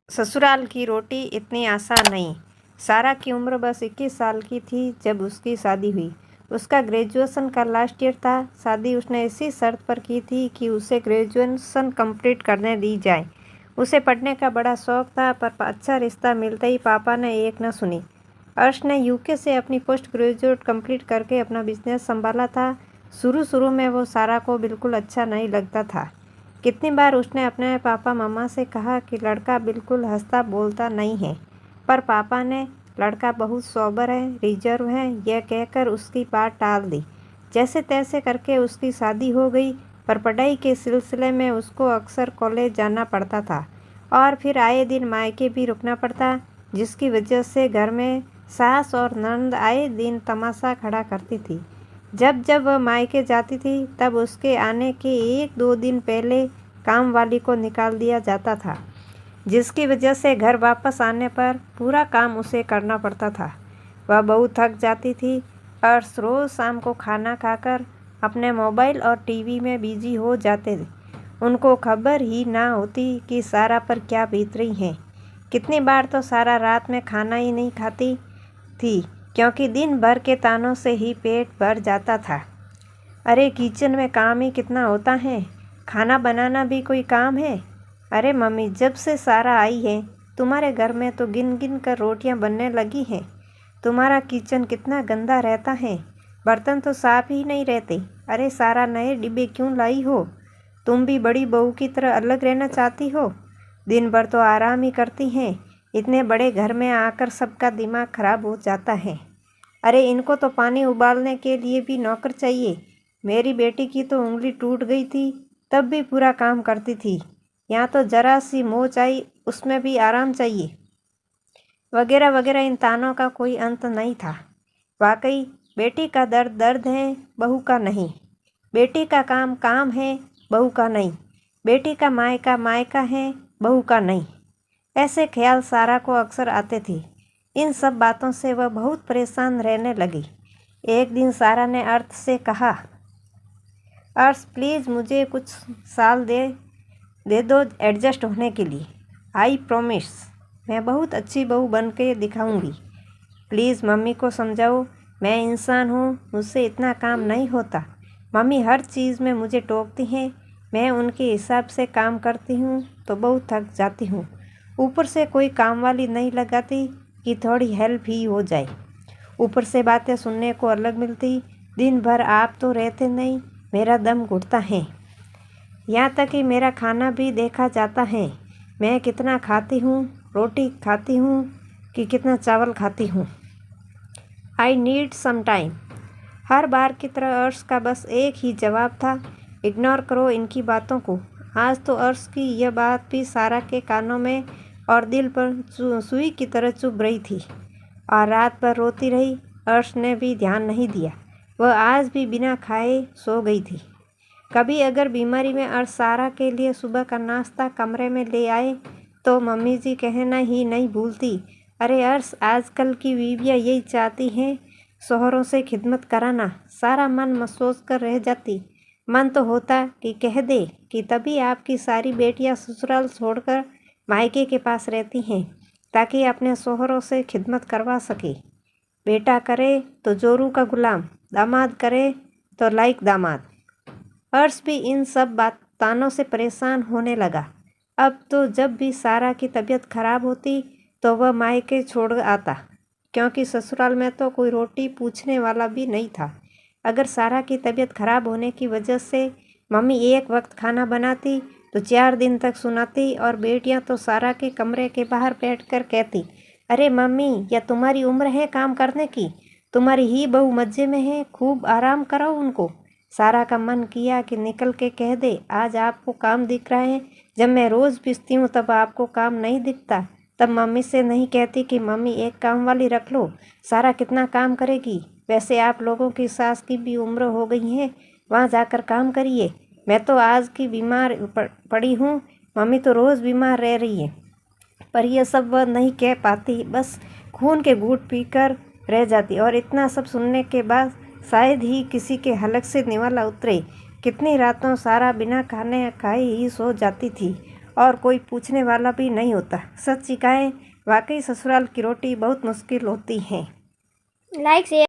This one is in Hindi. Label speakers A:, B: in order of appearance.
A: ससुराल की रोटी इतनी आसान नहीं। सारा की उम्र बस 21 साल की थी जब उसकी शादी हुई। उसका ग्रेजुएशन का लास्ट ईयर था। शादी उसने इसी शर्त पर की थी कि उसे ग्रेजुएशन कंप्लीट करने दी जाए। उसे पढ़ने का बड़ा शौक था, पर अच्छा रिश्ता मिलते ही पापा ने एक न सुनी। अर्श ने यूके से अपनी पोस्ट ग्रेजुएट कंप्लीट करके अपना बिजनेस संभाला था। शुरू शुरू में वो सारा को बिल्कुल अच्छा नहीं लगता था। कितनी बार उसने अपने पापा मम्मा से कहा कि लड़का बिल्कुल हंसता बोलता नहीं है, पर पापा ने लड़का बहुत सोबर है, रिजर्व है, यह कहकर उसकी बात टाल दी। जैसे तैसे करके उसकी शादी हो गई, पर पढ़ाई के सिलसिले में उसको अक्सर कॉलेज जाना पड़ता था और फिर आए दिन मायके भी रुकना पड़ता, जिसकी वजह से घर में सास और ननद आए दिन तमाशा खड़ा करती थी। जब जब वह मायके जाती थी तब उसके आने के 1-2 दिन पहले काम वाली को निकाल दिया जाता था, जिसकी वजह से घर वापस आने पर पूरा काम उसे करना पड़ता था। वह बहुत थक जाती थी और रोज़ शाम को खाना खाकर अपने मोबाइल और टीवी में बिजी हो जाते थे। उनको खबर ही ना होती कि सारा पर क्या बीत रही है। कितनी बार तो सारा रात में खाना ही नहीं खाती थी, क्योंकि दिन भर के तानों से ही पेट भर जाता था। अरे किचन में काम ही कितना होता है, खाना बनाना भी कोई काम है। अरे मम्मी, जब से सारा आई है तुम्हारे घर में तो गिन गिन कर रोटियां बनने लगी हैं। तुम्हारा किचन कितना गंदा रहता है, बर्तन तो साफ ही नहीं रहते। अरे सारा, नए डिब्बे क्यों लाई हो? तुम भी बड़ी बहू की तरह अलग रहना चाहती हो? दिन भर तो आराम ही करती हैं, इतने बड़े घर में आकर सबका दिमाग खराब हो जाता है। अरे इनको तो पानी उबालने के लिए भी नौकर चाहिए। मेरी बेटी की तो उंगली टूट गई थी, तब भी पूरा काम करती थी। यहाँ तो जरा सी मोच आई, उसमें भी आराम चाहिए, वगैरह वगैरह। इन तानों का कोई अंत नहीं था। वाकई बेटी का दर्द दर्द है, बहू का नहीं। बेटी का काम काम है, बहू का नहीं। बेटी का मायका मायका है, बहू का नहीं। ऐसे ख्याल सारा को अक्सर आते थे। इन सब बातों से वह बहुत परेशान रहने लगी। एक दिन सारा ने अर्थ से कहा, अर्थ प्लीज़ मुझे कुछ साल दे दो एडजस्ट होने के लिए। आई प्रॉमिस, मैं बहुत अच्छी बहू बन के दिखाऊंगी। प्लीज़ मम्मी को समझाओ, मैं इंसान हूँ, मुझसे इतना काम नहीं होता। मम्मी हर चीज़ में मुझे टोकती हैं, मैं उनके हिसाब से काम करती हूँ तो बहुत थक जाती हूँ। ऊपर से कोई काम वाली नहीं लगाती कि थोड़ी हेल्प ही हो जाए। ऊपर से बातें सुनने को अलग मिलती। दिन भर आप तो रहते नहीं, मेरा दम घुटता है। यहाँ तक कि मेरा खाना भी देखा जाता है, मैं कितना खाती हूँ, रोटी खाती हूँ कि कितना चावल खाती हूँ। I need some time. हर बार की तरह अर्श का बस एक ही जवाब था, इग्नोर करो इनकी बातों को। आज तो अर्श की यह बात भी सारा के कानों में और दिल पर सुई की तरह चुभ रही थी और रात भर रोती रही। अर्श ने भी ध्यान नहीं दिया, वह आज भी बिना खाए सो गई थी। कभी अगर बीमारी में अर्श सारा के लिए सुबह का नाश्ता कमरे में ले आए तो मम्मी जी कहना ही नहीं भूलती, अरे अर्श, आजकल की बीवियाँ यही चाहती हैं, शोहरों से खिदमत कराना। सारा मन सोच कर रह जाती। मन तो होता कि कह दे कि तभी आपकी सारी बेटियां ससुराल छोड़कर मायके के पास रहती हैं, ताकि अपने शोहरों से खिदमत करवा सके। बेटा करे तो जोरू का गुलाम, दामाद करे तो लायक दामाद। अर्श भी इन सब तानों से परेशान होने लगा। अब तो जब भी सारा की तबीयत खराब होती तो वह मायके छोड़ आता, क्योंकि ससुराल में तो कोई रोटी पूछने वाला भी नहीं था। अगर सारा की तबीयत खराब होने की वजह से मम्मी एक वक्त खाना बनाती तो 4 दिन तक सुनाती और बेटियां तो सारा के कमरे के बाहर बैठकर कहती, अरे मम्मी, या तुम्हारी उम्र है काम करने की? तुम्हारी ही बहू मज़े में है, खूब आराम कराओ उनको। सारा का मन किया कि निकल के कह दे, आज आपको काम दिख रहा है, जब मैं रोज़ पिसती हूँ तब आपको काम नहीं दिखता। तब मम्मी से नहीं कहती कि मम्मी एक काम वाली रख लो, सारा कितना काम करेगी। वैसे आप लोगों की सास की भी उम्र हो गई है, वहाँ जाकर काम करिए। मैं तो आज की बीमार पड़ी हूँ, मम्मी तो रोज़ बीमार रह रही है। पर यह सब वह नहीं कह पाती, बस खून के घूंट पीकर रह जाती। और इतना सब सुनने के बाद शायद ही किसी के हलक से निवाला उतरे। कितनी रातों सारा बिना खाने खाए ही सो जाती थी और कोई पूछने वाला भी नहीं होता। सच सिखाएं, वाकई ससुराल की रोटी बहुत मुश्किल होती है।
B: Like share